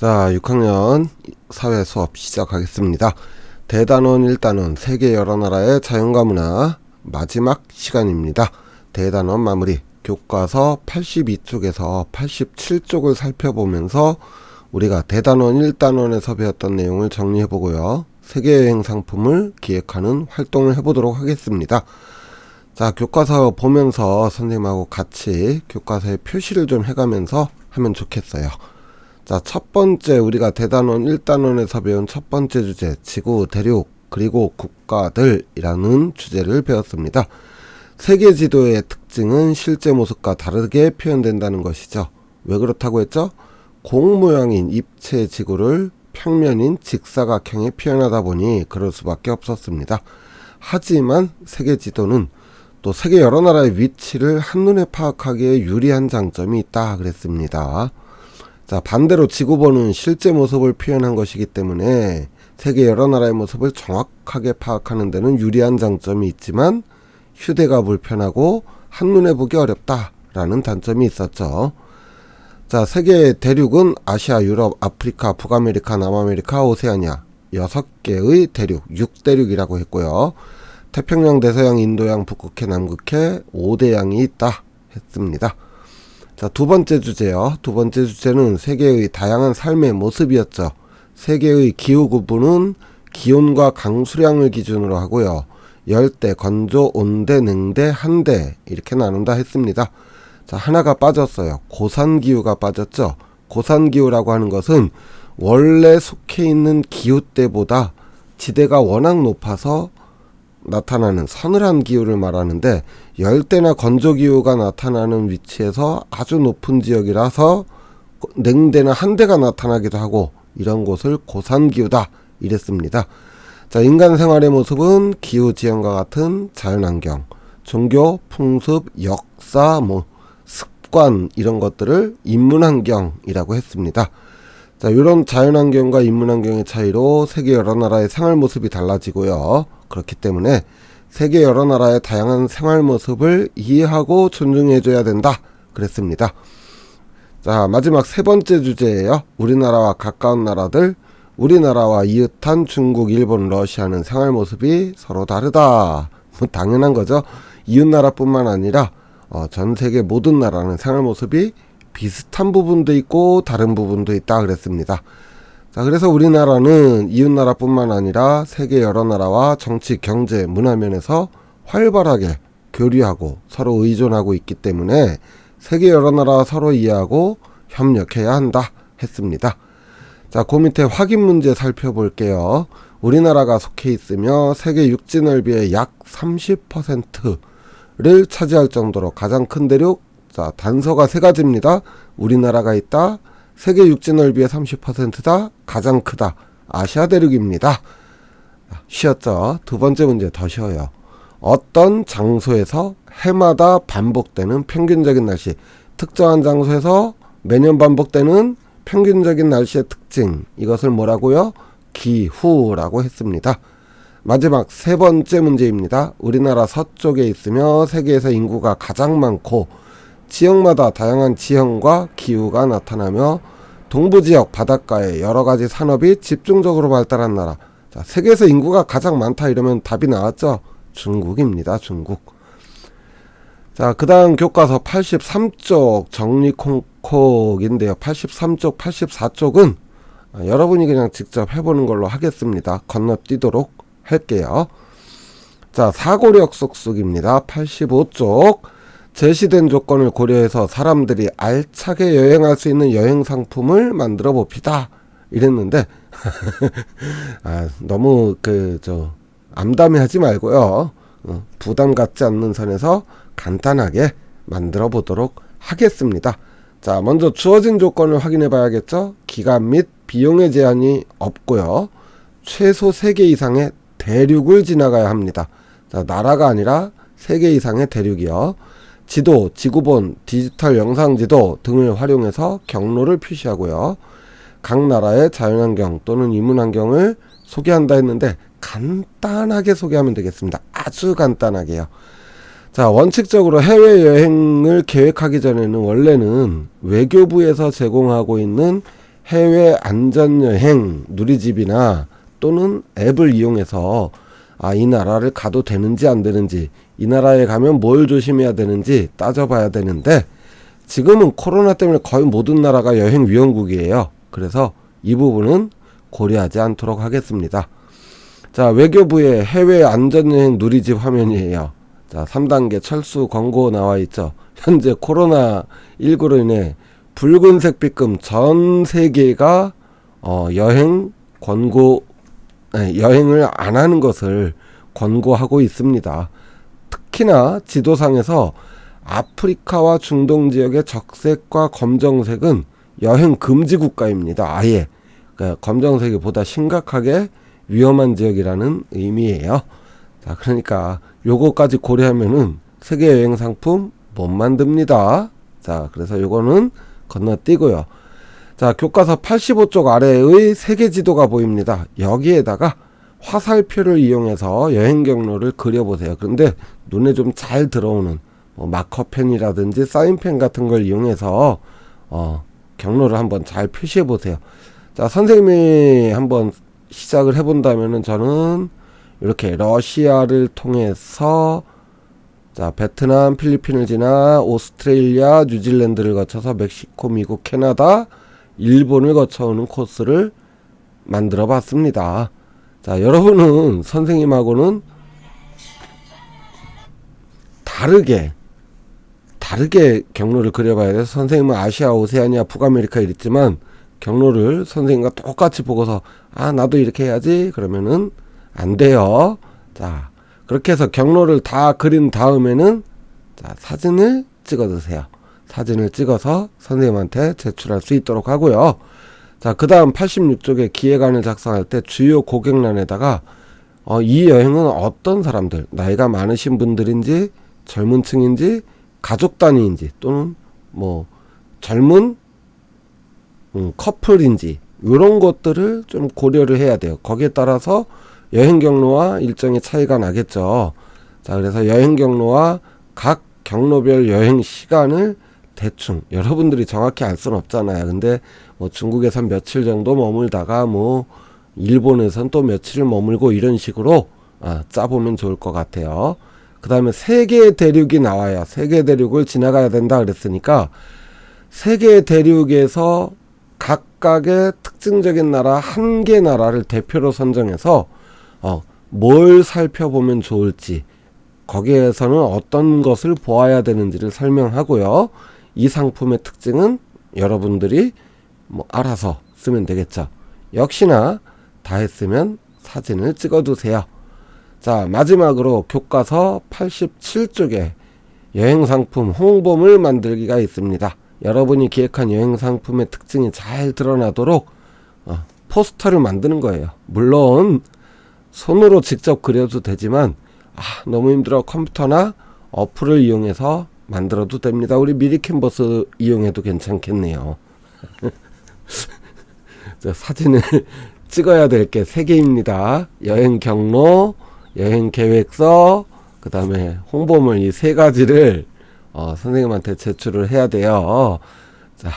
자, 6학년 사회 수업 시작하겠습니다. 대단원 1단원 세계 여러 나라의 자연과 문화 마지막 시간입니다. 대단원 마무리 교과서 82쪽에서 87쪽을 살펴보면서 우리가 대단원 1단원에서 배웠던 내용을 정리해보고요. 세계여행 상품을 기획하는 활동을 해보도록 하겠습니다. 자, 교과서 보면서 선생님하고 같이 교과서에 표시를 좀 해가면서 하면 좋겠어요. 자, 첫 번째 우리가 대단원 1단원에서 배운 첫 번째 주제 지구, 대륙, 그리고 국가들이라는 주제를 배웠습니다. 세계 지도의 특징은 실제 모습과 다르게 표현된다는 것이죠. 왜 그렇다고 했죠? 공 모양인 입체 지구를 평면인 직사각형에 표현하다 보니 그럴 수밖에 없었습니다. 하지만 세계 지도는 또 세계 여러 나라의 위치를 한눈에 파악하기에 유리한 장점이 있다 그랬습니다. 자, 반대로 지구본은 실제 모습을 표현한 것이기 때문에 세계 여러 나라의 모습을 정확하게 파악하는 데는 유리한 장점이 있지만 휴대가 불편하고 한눈에 보기 어렵다라는 단점이 있었죠. 자, 세계 대륙은 아시아, 유럽, 아프리카, 북아메리카, 남아메리카, 오세아니아 6개의 대륙, 6대륙이라고 했고요. 태평양, 대서양, 인도양, 북극해, 남극해 5대양이 있다 했습니다. 자, 두 번째 주제요. 두 번째 주제는 세계의 다양한 삶의 모습이었죠. 세계의 기후 구분은 기온과 강수량을 기준으로 하고요. 열대, 건조, 온대, 냉대, 한대 이렇게 나눈다 했습니다. 자, 하나가 빠졌어요. 고산기후가 빠졌죠. 고산기후라고 하는 것은 원래 속해 있는 기후대보다 지대가 워낙 높아서 나타나는 서늘한 기후를 말하는데, 열대나 건조기후가 나타나는 위치에서 아주 높은 지역이라서 냉대나 한대가 나타나기도 하고 이런 곳을 고산기후다 이랬습니다. 자, 인간 생활의 모습은 기후 지형과 같은 자연환경, 종교, 풍습, 역사, 습관 이런 것들을 인문환경이라고 했습니다. 자, 이런 자연환경과 인문환경의 차이로 세계 여러 나라의 생활 모습이 달라지고요. 그렇기 때문에 세계 여러 나라의 다양한 생활 모습을 이해하고 존중해줘야 된다 그랬습니다. 자, 마지막 세 번째 주제예요. 우리나라와 가까운 나라들, 우리나라와 이웃한 중국, 일본, 러시아는 생활 모습이 서로 다르다. 당연한 거죠. 이웃나라뿐만 아니라 전 세계 모든 나라는 생활 모습이 비슷한 부분도 있고 다른 부분도 있다 그랬습니다. 자, 그래서 우리나라는 이웃나라뿐만 아니라 세계 여러 나라와 정치, 경제, 문화 면에서 활발하게 교류하고 서로 의존하고 있기 때문에 세계 여러 나라와 서로 이해하고 협력해야 한다 했습니다. 자, 그 밑에 확인 문제 살펴볼게요. 우리나라가 속해 있으며 세계 육지 넓이의 약 30%를 차지할 정도로 가장 큰 대륙, 자, 단서가 세 가지입니다. 우리나라가 있다, 세계 육지 넓이의 30%다, 가장 크다, 아시아 대륙입니다. 쉬었죠? 두 번째 문제 더 쉬워요. 어떤 장소에서 해마다 반복되는 평균적인 날씨, 특정한 장소에서 매년 반복되는 평균적인 날씨의 특징, 이것을 뭐라고요? 기후라고 했습니다. 마지막 세 번째 문제입니다. 우리나라 서쪽에 있으며 세계에서 인구가 가장 많고 지역마다 다양한 지형과 기후가 나타나며 동부지역 바닷가에 여러가지 산업이 집중적으로 발달한 나라. 자, 세계에서 인구가 가장 많다 이러면 답이 나왔죠. 중국입니다. 중국. 자, 그 다음 교과서 83쪽 정리콩콕인데요. 83쪽, 84쪽은 여러분이 그냥 직접 해보는 걸로 하겠습니다. 건너뛰도록 할게요. 자, 사고력 쏙쏙입니다. 85쪽. 제시된 조건을 고려해서 사람들이 알차게 여행할 수 있는 여행 상품을 만들어 봅시다 이랬는데 너무 암담해 하지 말고요. 부담 갖지 않는 선에서 간단하게 만들어 보도록 하겠습니다. 자, 먼저 주어진 조건을 확인해 봐야겠죠. 기간 및 비용의 제한이 없고요. 최소 3개 이상의 대륙을 지나가야 합니다. 자, 나라가 아니라 3개 이상의 대륙이요. 지도, 지구본, 디지털 영상지도 등을 활용해서 경로를 표시하고요. 각 나라의 자연환경 또는 인문환경을 소개한다 했는데 간단하게 소개하면 되겠습니다. 아주 간단하게요. 자, 원칙적으로 해외여행을 계획하기 전에는 원래는 외교부에서 제공하고 있는 해외 안전여행 누리집이나 또는 앱을 이용해서 이 나라를 가도 되는지 안 되는지, 이 나라에 가면 뭘 조심해야 되는지 따져봐야 되는데, 지금은 코로나 때문에 거의 모든 나라가 여행 위험국이에요. 그래서 이 부분은 고려하지 않도록 하겠습니다. 자, 외교부의 해외 안전여행 누리집 화면이에요. 자, 3단계 철수 권고 나와 있죠. 현재 코로나19로 인해 붉은색 빛금 전 세계가 여행을 안 하는 것을 권고하고 있습니다. 특히나 지도상에서 아프리카와 중동 지역의 적색과 검정색은 여행 금지 국가입니다. 아예 검정색이 보다 심각하게 위험한 지역이라는 의미예요. 자, 그러니까 요거까지 고려하면은 세계 여행 상품 못 만듭니다. 자, 그래서 요거는 건너뛰고요. 자, 교과서 85쪽 아래의 세계 지도가 보입니다. 여기에다가 화살표를 이용해서 여행 경로를 그려보세요. 그런데 눈에 좀 잘 들어오는 마커펜이라든지 사인펜 같은 걸 이용해서 경로를 한번 잘 표시해 보세요. 자, 선생님이 한번 시작을 해본다면은 저는 이렇게 러시아를 통해서 자, 베트남, 필리핀을 지나 오스트레일리아, 뉴질랜드를 거쳐서 멕시코, 미국, 캐나다, 일본을 거쳐오는 코스를 만들어 봤습니다. 자, 여러분은 선생님하고는 다르게 경로를 그려봐야 돼요. 선생님은 아시아, 오세아니아, 북아메리카 이랬지만 경로를 선생님과 똑같이 보고서 나도 이렇게 해야지 그러면은 안 돼요. 자, 그렇게 해서 경로를 다 그린 다음에는 자, 사진을 찍어 두세요. 사진을 찍어서 선생님한테 제출할 수 있도록 하고요. 자, 그 다음 86쪽에 기획안을 작성할 때 주요 고객란에다가 이 여행은 어떤 사람들, 나이가 많으신 분들인지 젊은 층인지 가족 단위인지 또는 젊은 커플인지 이런 것들을 좀 고려를 해야 돼요. 거기에 따라서 여행 경로와 일정의 차이가 나겠죠. 자, 그래서 여행 경로와 각 경로별 여행 시간을 대충 여러분들이 정확히 알 수는 없잖아요. 근데 중국에선 며칠 정도 머물다가 일본에선 또 며칠을 머물고 이런 식으로 짜보면 좋을 것 같아요. 그 다음에 세계 대륙이 나와요. 세계 대륙을 지나가야 된다 그랬으니까 세계 대륙에서 각각의 특징적인 나라 한 개 나라를 대표로 선정해서 뭘 살펴보면 좋을지 거기에서는 어떤 것을 보아야 되는지를 설명하고요. 이 상품의 특징은 여러분들이 알아서 쓰면 되겠죠. 역시나 다 했으면 사진을 찍어 두세요. 자, 마지막으로 교과서 87쪽에 여행상품 홍보물 만들기가 있습니다. 여러분이 기획한 여행상품의 특징이 잘 드러나도록 포스터를 만드는 거예요. 물론 손으로 직접 그려도 되지만 너무 힘들어 컴퓨터나 어플을 이용해서 만들어도 됩니다. 우리 미리 캔버스 이용해도 괜찮겠네요. 사진을 찍어야 될 게 3개입니다. 여행 경로, 여행 계획서, 그 다음에 홍보물 이 3가지를 선생님한테 제출을 해야 돼요. 자,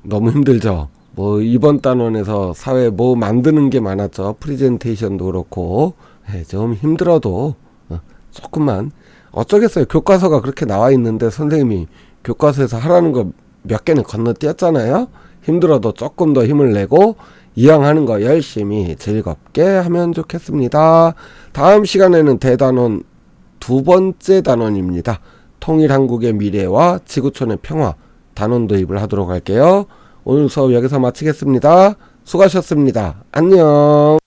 너무 힘들죠? 이번 단원에서 사회 만드는 게 많았죠. 프리젠테이션도 그렇고 좀 힘들어도 조금만 어쩌겠어요. 교과서가 그렇게 나와 있는데 선생님이 교과서에서 하라는 거 몇 개는 건너뛰었잖아요. 힘들어도 조금 더 힘을 내고 이왕 하는 거 열심히 즐겁게 하면 좋겠습니다. 다음 시간에는 대단원 2번째 단원입니다. 통일한국의 미래와 지구촌의 평화 단원 도입을 하도록 할게요. 오늘 수업 여기서 마치겠습니다. 수고하셨습니다. 안녕.